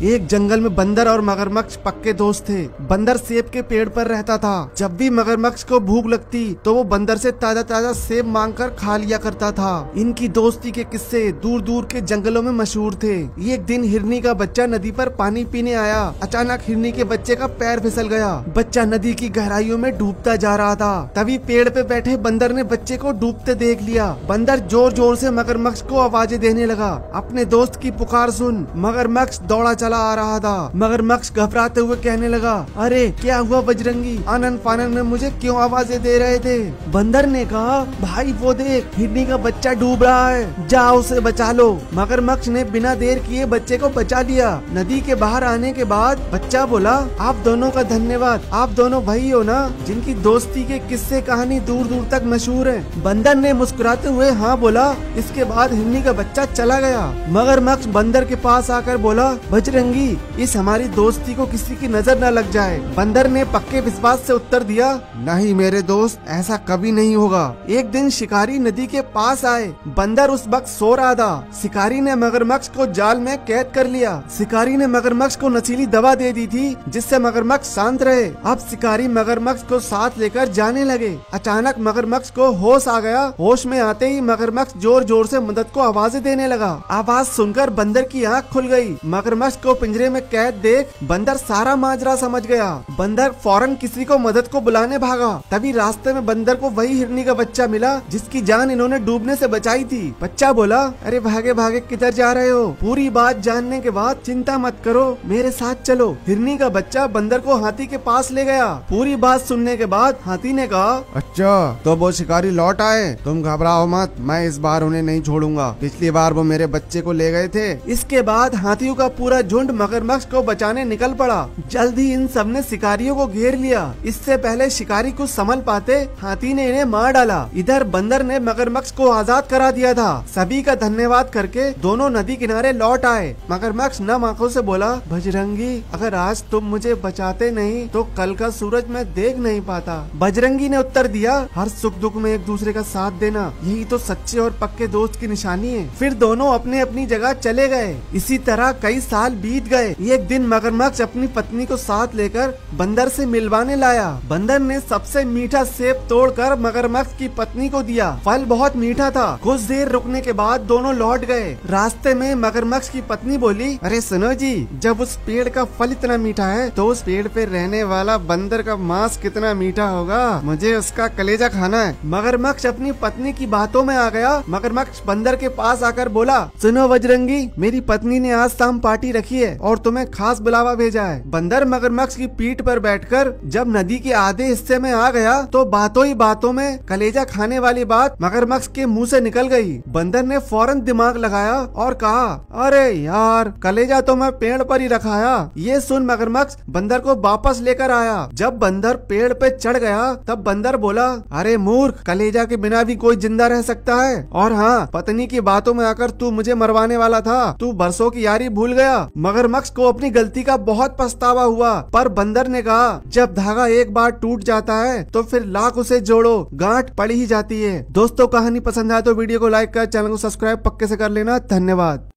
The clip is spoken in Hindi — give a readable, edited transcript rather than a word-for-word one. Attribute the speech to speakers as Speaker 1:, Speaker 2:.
Speaker 1: एक जंगल में बंदर और मगरमच्छ पक्के दोस्त थे। बंदर सेब के पेड़ पर रहता था। जब भी मगरमच्छ को भूख लगती तो वो बंदर से ताजा ताजा सेब मांगकर खा लिया करता था। इनकी दोस्ती के किस्से दूर दूर के जंगलों में मशहूर थे। एक दिन हिरनी का बच्चा नदी पर पानी पीने आया। अचानक हिरनी के बच्चे का पैर फिसल गया। बच्चा नदी की गहराइयों में डूबता जा रहा था। तभी पेड़ पे बैठे बंदर ने बच्चे को डूबते देख लिया। बंदर जोर जोर से मगरमच्छ को आवाजें देने लगा। अपने दोस्त की पुकार सुन मगरमच्छ दौड़ा चला आ रहा था। मगरमच्छ घबराते हुए कहने लगा, अरे क्या हुआ बजरंगी, आनन फानन में मुझे क्यों आवाजें दे रहे थे? बंदर ने कहा, भाई वो देख हिरनी का बच्चा डूब रहा है, जाओ उसे बचा लो। मगरमच्छ ने बिना देर किए बच्चे को बचा लिया। नदी के बाहर आने के बाद बच्चा बोला, आप दोनों का धन्यवाद, आप दोनों भाई हो ना जिनकी दोस्ती के किस्से कहानी दूर दूर तक मशहूर है। बंदर ने मुस्कुराते हुए हाँ बोला। इसके बाद हिरनी का बच्चा चला गया। मगरमच्छ बंदर के पास आकर बोला, बजरंगी इस हमारी दोस्ती को किसी की नजर न लग जाए। बंदर ने पक्के विश्वास से उत्तर दिया, नहीं मेरे दोस्त, ऐसा कभी नहीं होगा। एक दिन शिकारी नदी के पास आए। बंदर उस वक्त सो रहा था। शिकारी ने मगरमच्छ को जाल में कैद कर लिया। शिकारी ने मगरमच्छ को नशीली दवा दे दी थी जिससे मगरमच्छ शांत रहे। अब शिकारी मगरमच्छ को साथ लेकर जाने लगे। अचानक मगरमच्छ को होश आ गया। होश में आते ही मगरमच्छ जोर जोर से मदद को आवाजें देने लगा। आवाज सुनकर बंदर की आंख खुल गई। मगरमच्छ को पिंजरे में कैद देख बंदर सारा माजरा समझ गया। बंदर फौरन किसी को मदद को बुलाने भागा। तभी रास्ते में बंदर को वही हिरनी का बच्चा मिला जिसकी जान इन्होंने डूबने से बचाई थी। बच्चा बोला, अरे भागे भागे किधर जा रहे हो? पूरी बात जानने के बाद चिंता मत करो, मेरे साथ चलो। हिरनी का बच्चा बंदर को हाथी के पास ले गया। पूरी बात सुनने के बाद हाथी ने कहा, अच्छा तो वो शिकारी लौट आए, तुम घबराओ मत, मैं इस बार उन्हें नहीं छोड़ूंगा। पिछली बार वो मेरे बच्चे को ले गए थे। इसके बाद हाथियों का पूरा झुंड मगरमच्छ को बचाने निकल पड़ा। जल्द ही इन सब ने शिकारियों को घेर लिया। इससे पहले शिकारी कुछ संभल पाते हाथी ने इन्हें मार डाला। इधर बंदर ने मगरमच्छ को आजाद करा दिया था। सभी का धन्यवाद करके दोनों नदी किनारे लौट आए। मगरमच्छ नम आंखों से बोला, बजरंगी अगर आज तुम मुझे बचाते नहीं तो कल का सूरज मैं देख नहीं पाता। बजरंगी ने उत्तर दिया, हर सुख दुख में एक दूसरे का साथ देना यही तो सच्चे और पक्के दोस्त की निशानी है। फिर दोनों अपने अपनी जगह चले गए। इसी तरह कई साल बीत गए। एक दिन मगरमच्छ अपनी पत्नी को साथ लेकर बंदर से मिलवाने लाया। बंदर ने सबसे मीठा सेब तोड़कर मगरमच्छ की पत्नी को दिया। फल बहुत मीठा था। कुछ देर रुकने के बाद दोनों लौट गए। रास्ते में मगरमच्छ की पत्नी बोली, अरे सुनो जी, जब उस पेड़ का फल इतना मीठा है तो उस पेड़ पे रहने वाला बंदर का मांस कितना मीठा होगा, मुझे उसका कलेजा खाना है। मगरमच्छ अपनी पत्नी की बातों में आ गया। मगरमच्छ बंदर के पास आकर बोला, सुनो बजरंगी, मेरी पत्नी ने आज शाम पार्टी रखी है और तुम्हें खास बुलावा भेजा है। बंदर मगरमच्छ की पीठ पर बैठकर जब नदी के आधे हिस्से में आ गया तो बातों ही बातों में कलेजा खाने वाली बात मगरमच्छ के मुंह से निकल गई। बंदर ने फौरन दिमाग लगाया और कहा, अरे यार, कलेजा तो मैं पेड़ पर ही रखाया। ये सुन मगरमच्छ बंदर को वापस लेकर आया। जब बंदर पेड़ पे चढ़ गया तब बंदर बोला, अरे मूर्ख, कलेजा के बिना भी कोई जिंदा रह सकता है। और हाँ, पत्नी की बातों में आकर तू मुझे मरवाने वाला था, तू बरसों की यारी भूल गया। मगरमच्छ को अपनी गलती का बहुत पछतावा हुआ, पर बंदर ने कहा, जब धागा एक बार टूट जाता है तो फिर लाख उसे जोड़ो, गांठ पड़ ही जाती है। दोस्तों, कहानी पसंद आए तो वीडियो को लाइक कर, चैनल को सब्सक्राइब पक्के से कर लेना। धन्यवाद।